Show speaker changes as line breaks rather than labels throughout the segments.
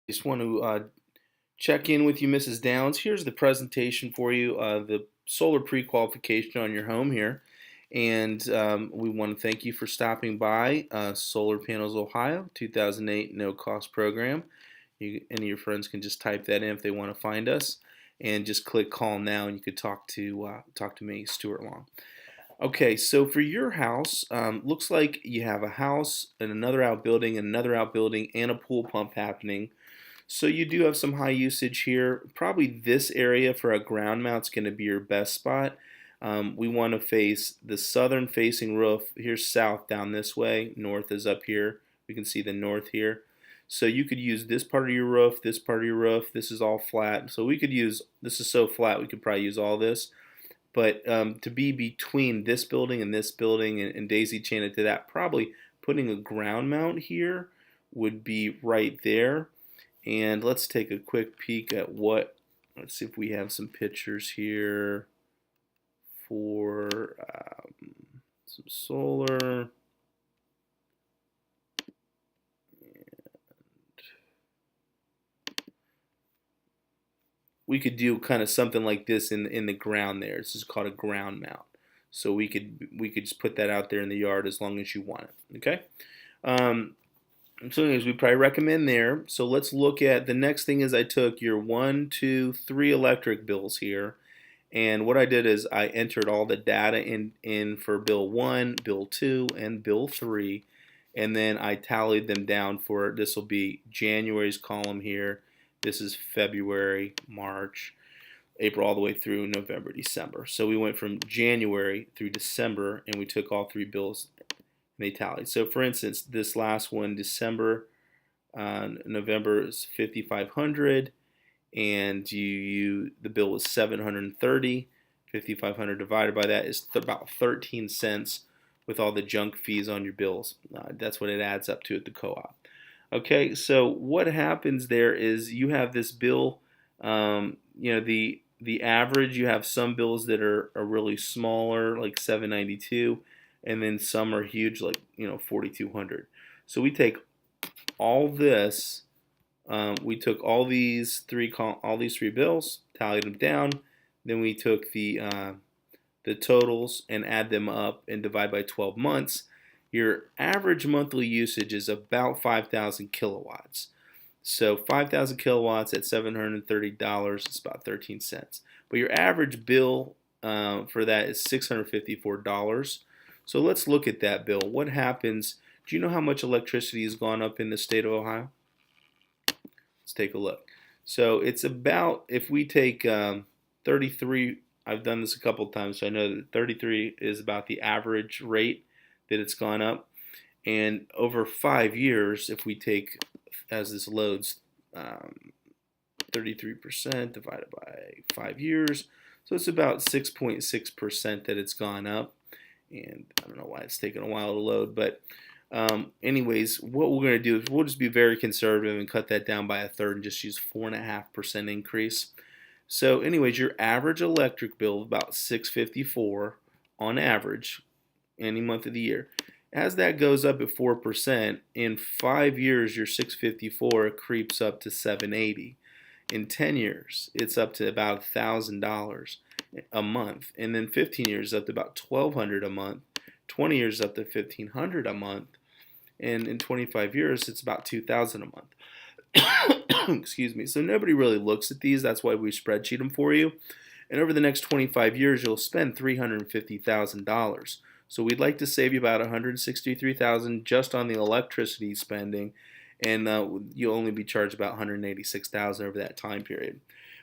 Just want to check in with you, Mrs. Downs. Here's the presentation for you, the solar pre-qualification on your home here. And we want to thank you for stopping by Solar Panels Ohio 2008 no cost program. Any of your friends can just type that in if they want to find us, and just click call now, and you could talk to me, Stuart Long. Okay, so for your house, looks like you have a house and another outbuilding and another outbuilding and a pool pump happening. So you do have some high usage here. Probably this area for a ground mount is going to be your best spot. We want to face the southern facing roof. Here's south down this way. North is up here. We can see the north here. So you could use this part of your roof, this part of your roof. This is all flat. So we could use, this is so flat, we could probably use all this. But to be between this building and daisy chain it to that, probably putting a ground mount here would be right there. And let's take a quick peek at let's see if we have some pictures here for some solar. And we could do kind of something like this in the ground there. This is called a ground mount. So we could just put that out there in the yard as long as you want it. Okay. So anyways, we probably recommend there. So let's look at the next thing is I took your 1, 2, 3 electric bills here. And what I did is I entered all the data in for bill 1, bill 2, and bill 3. And then I tallied them down for, this will be January's column here. This is February, March, April, all the way through November, December. So we went from January through December, and we took all 3 bills and they tallied. So for instance, this last one, December, November is 5,500, and the bill was 730. 5,500 divided by that is about 13 cents with all the junk fees on your bills. That's what it adds up to at the co-op. Okay, so what happens there is you have this bill. The average, you have some bills that are really smaller, like 792, and then some are huge, like 4,200. So we take all this. We took all these three bills, tallied them down. Then we took the totals and add them up and divide by 12 months. Your average monthly usage is about 5,000 kilowatts. So 5,000 kilowatts at $730 is about 13 cents. But your average bill for that is $654. So let's look at that bill. What happens? Do you know how much electricity has gone up in the state of Ohio? Let's take a look. So it's about, if we take 33, I've done this a couple times, so I know that 33 is about the average rate that it's gone up. And over 5 years, if we take, as this loads, 33% divided by 5 years, so it's about 6.6% that it's gone up. And I don't know why it's taking a while to load, but anyways, what we're going to do is we'll just be very conservative and cut that down by a third and just use 4.5% increase. So anyways, your average electric bill of about $654 on average any month of the year. As that goes up at 4%, in 5 years your $654 creeps up to $780. In 10 years, it's up to about $1,000 a month, and then 15 years up to about $1,200 a month. 20 years up to $1,500 a month, and in 25 years it's about $2,000 a month. Excuse me. So nobody really looks at these. That's why we spreadsheet them for you. And over the next 25 years, you'll spend $350,000. So we'd like to save you about $163,000 just on the electricity spending, and you'll only be charged about $186,000 over that time period.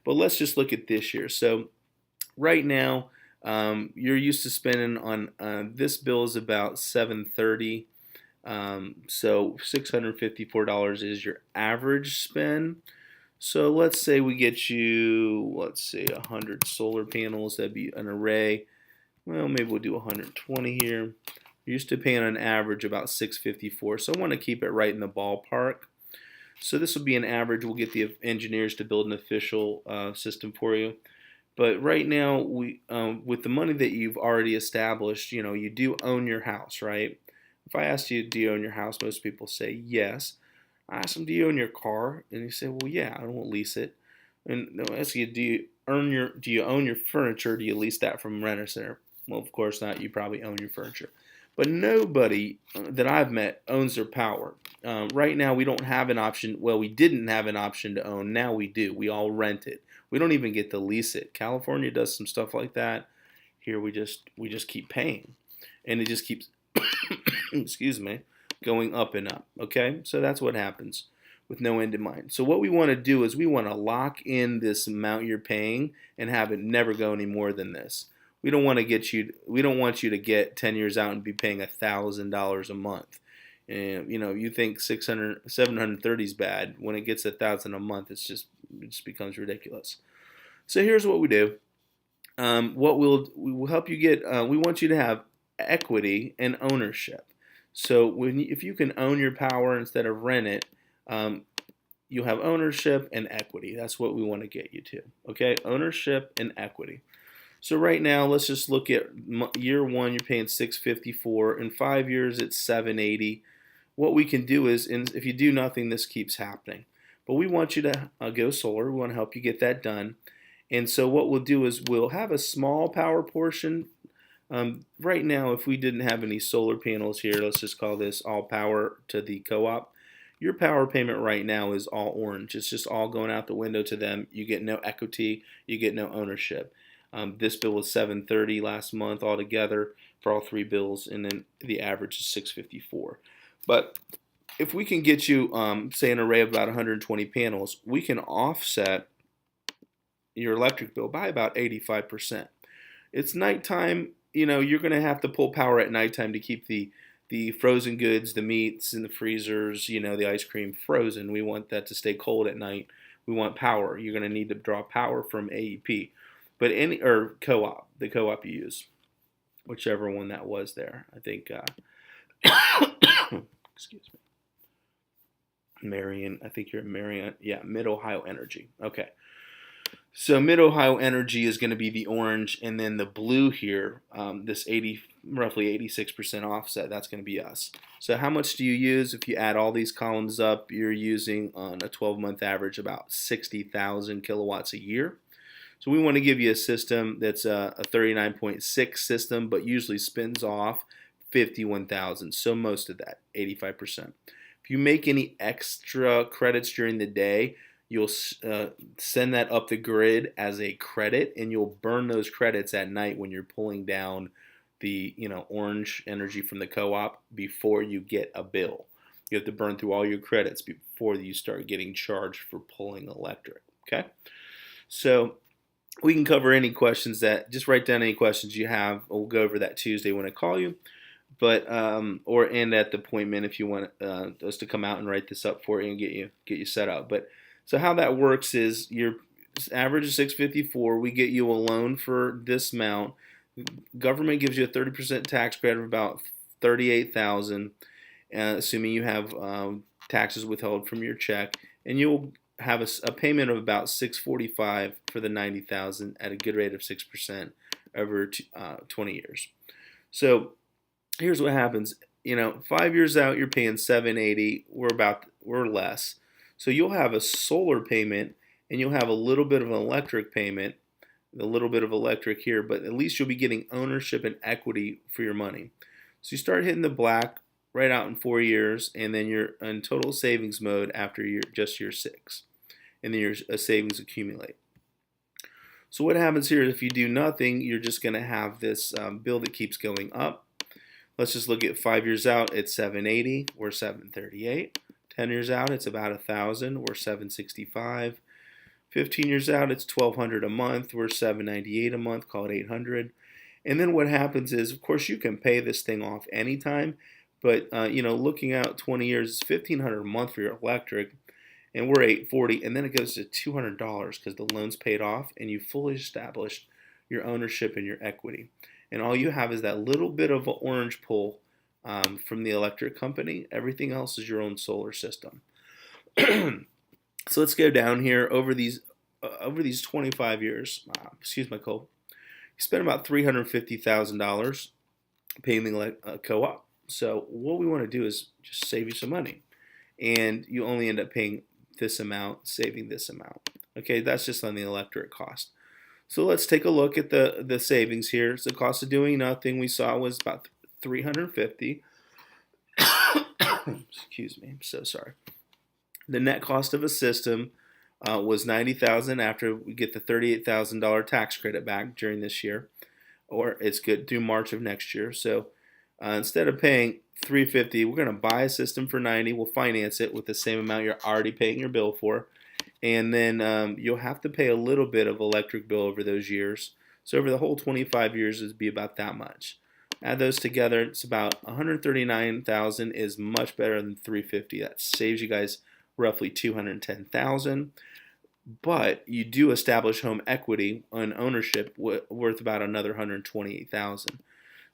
But let's just look at this year. So right now, you're used to spending on this bill is about $730. So $654 is your average spend. So let's say we get you, let's say 100 solar panels. That'd be an array. Well, maybe we'll do 120 here. You're used to paying on average about $654. So I want to keep it right in the ballpark. So this will be an average. We'll get the engineers to build an official system for you. But right now, with the money that you've already established, you do own your house, right? If I asked you, do you own your house? Most people say yes. I ask them, do you own your car? And you say, well, yeah, I don't lease it. And they'll ask you, do you own your furniture? Do you lease that from Renter Center? Well, of course not. You probably own your furniture. But nobody that I've met owns their power. Right now, we don't have an option. Well, we didn't have an option to own. Now we do. We all rent it. We don't even get to lease it. California does some stuff like that. Here we just keep paying, and it just keeps excuse me, going up and up. Okay, so that's what happens with no end in mind. So what we want to do is we want to lock in this amount you're paying and have it never go any more than this. We don't want to get you. We don't want you to get 10 years out and be paying $1,000 a month. And you think 600, 730 is bad. When it gets 1,000 a month, it just becomes ridiculous. So here's what we do. We will help you get. We want you to have equity and ownership. So if you can own your power instead of rent it, you'll have ownership and equity. That's what we want to get you to. Okay, ownership and equity. So right now, let's just look at year one. You're paying $654. In 5 years, it's $780. What we can do is, if you do nothing, this keeps happening. But we want you to go solar. We want to help you get that done. And so what we'll do is we'll have a small power portion. Right now, if we didn't have any solar panels here, let's just call this all power to the co-op. Your power payment right now is all orange. It's just all going out the window to them. You get no equity. You get no ownership. This bill was $730 last month altogether for all three bills, and then the average is $654. But if we can get you, say, an array of about 120 panels, we can offset your electric bill by about 85%. It's nighttime. You're going to have to pull power at nighttime to keep the frozen goods, the meats in the freezers, the ice cream frozen. We want that to stay cold at night. We want power. You're going to need to draw power from AEP. But or co-op, the co-op you use, whichever one that was there. I think, excuse me, Marion. I think you're Marion. Yeah, Mid-Ohio Energy. Okay. So Mid-Ohio Energy is going to be the orange, and then the blue here, this roughly 86% offset, that's going to be us. So how much do you use? If you add all these columns up, you're using on a 12-month average about 60,000 kilowatts a year. So we want to give you a system that's a 39.6 system, but usually spins off 51,000. So most of that, 85%. If you make any extra credits during the day, you'll send that up the grid as a credit, and you'll burn those credits at night when you're pulling down the orange energy from the co-op before you get a bill. You have to burn through all your credits before you start getting charged for pulling electric. Okay, so we can cover any questions just write down any questions you have. We'll go over that Tuesday when I call you, but and at the appointment if you want us to come out and write this up for you and get you set up. But so how that works is your average is $654. We get you a loan for this amount. Government gives you a 30% tax credit of about $38,000, assuming you have taxes withheld from your check, and you'll have a payment of about $645 for the $90,000 at a good rate of 6% over 20 years. So here's what happens. 5 years out, you're paying $780. We're less. So you'll have a solar payment, and you'll have a little bit of an electric payment, a little bit of electric here, but at least you'll be getting ownership and equity for your money. So you start hitting the black right out in 4 years, and then you're in total savings mode after year 6. And then your savings accumulate. So what happens here is if you do nothing, you're just going to have this bill that keeps going up. Let's just look at 5 years out, it's $780, we're $738. 10 years out, it's about $1,000, we're $765. 15 years out, it's $1,200 a month, we're $798 a month, call it $800. And then what happens is, of course, you can pay this thing off anytime, but looking out 20 years, it's $1,500 a month for your electric, and we're $840, and then it goes to $200 because the loan's paid off, and you fully established your ownership and your equity. And all you have is that little bit of an orange pull from the electric company. Everything else is your own solar system. So let's go down here over these 25 years. Excuse my cold. You spend about $350,000 paying the co-op. So what we want to do is just save you some money. and you only end up paying this amount, saving this amount. Okay, that's just on the electric cost. So let's take a look at the savings here. So the cost of doing nothing we saw was about 350. Excuse me, I'm so sorry. The net cost of a system was 90,000 after we get the $38,000 tax credit back during this year, or it's good through March of next year. So instead of paying 350, we're going to buy a system for 90. We'll finance it with the same amount you're already paying your bill for, and then you'll have to pay a little bit of electric bill over those years. So over the whole 25 years, it'd be about that much. Add those together, it's about 139,000 is much better than 350. That saves you guys roughly 210,000. But you do establish home equity on ownership worth about another 128,000.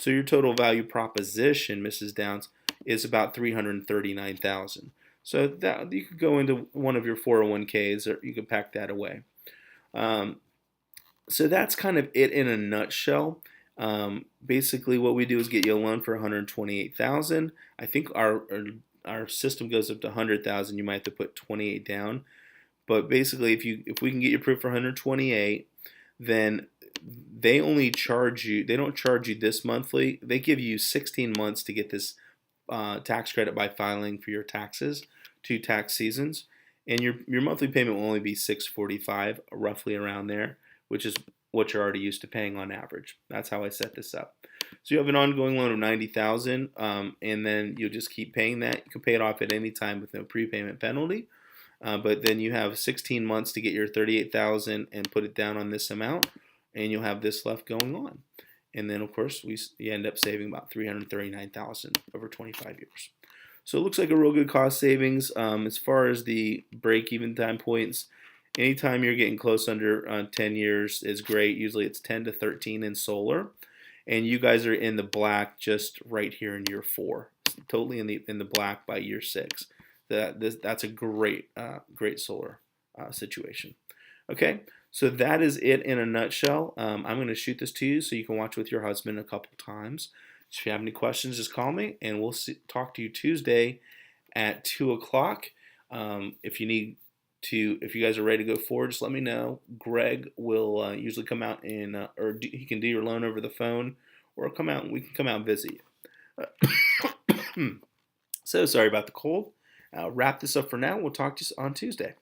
So your total value proposition, Mrs. Downs, is about 339,000. So that you could go into one of your 401ks, or you could pack that away. So that's kind of it in a nutshell. Basically, what we do is get you a loan for 128,000. I think our system goes up to 100,000. You might have to put 28 down. But basically, if we can get you approved for 128, then they only charge you. They don't charge you this monthly. They give you 16 months to get this tax credit by filing for your taxes, 2 tax seasons, and your monthly payment will only be $645, roughly around there, which is what you're already used to paying on average. That's how I set this up. So you have an ongoing loan of 90,000, and then you'll just keep paying that. You can pay it off at any time with no prepayment penalty. But then you have 16 months to get your 38,000 and put it down on this amount, and you'll have this left going on. And then, of course, you end up saving about 339,000 over 25 years. So it looks like a real good cost savings. As far as the break-even time points, anytime you're getting close under 10 years is great. Usually it's 10 to 13 in solar. And you guys are in the black just right here in year 4. Totally in the black by year 6. That's a great solar situation. Okay, so that is it in a nutshell. I'm going to shoot this to you so you can watch with your husband a couple times. If you have any questions, just call me, and we'll talk to you Tuesday at 2 o'clock. If you guys are ready to go forward, just let me know. Greg will usually come out and he can do your loan over the phone, or come out and we can come out and visit you. So sorry about the cold. Wrap this up for now. We'll talk to you on Tuesday.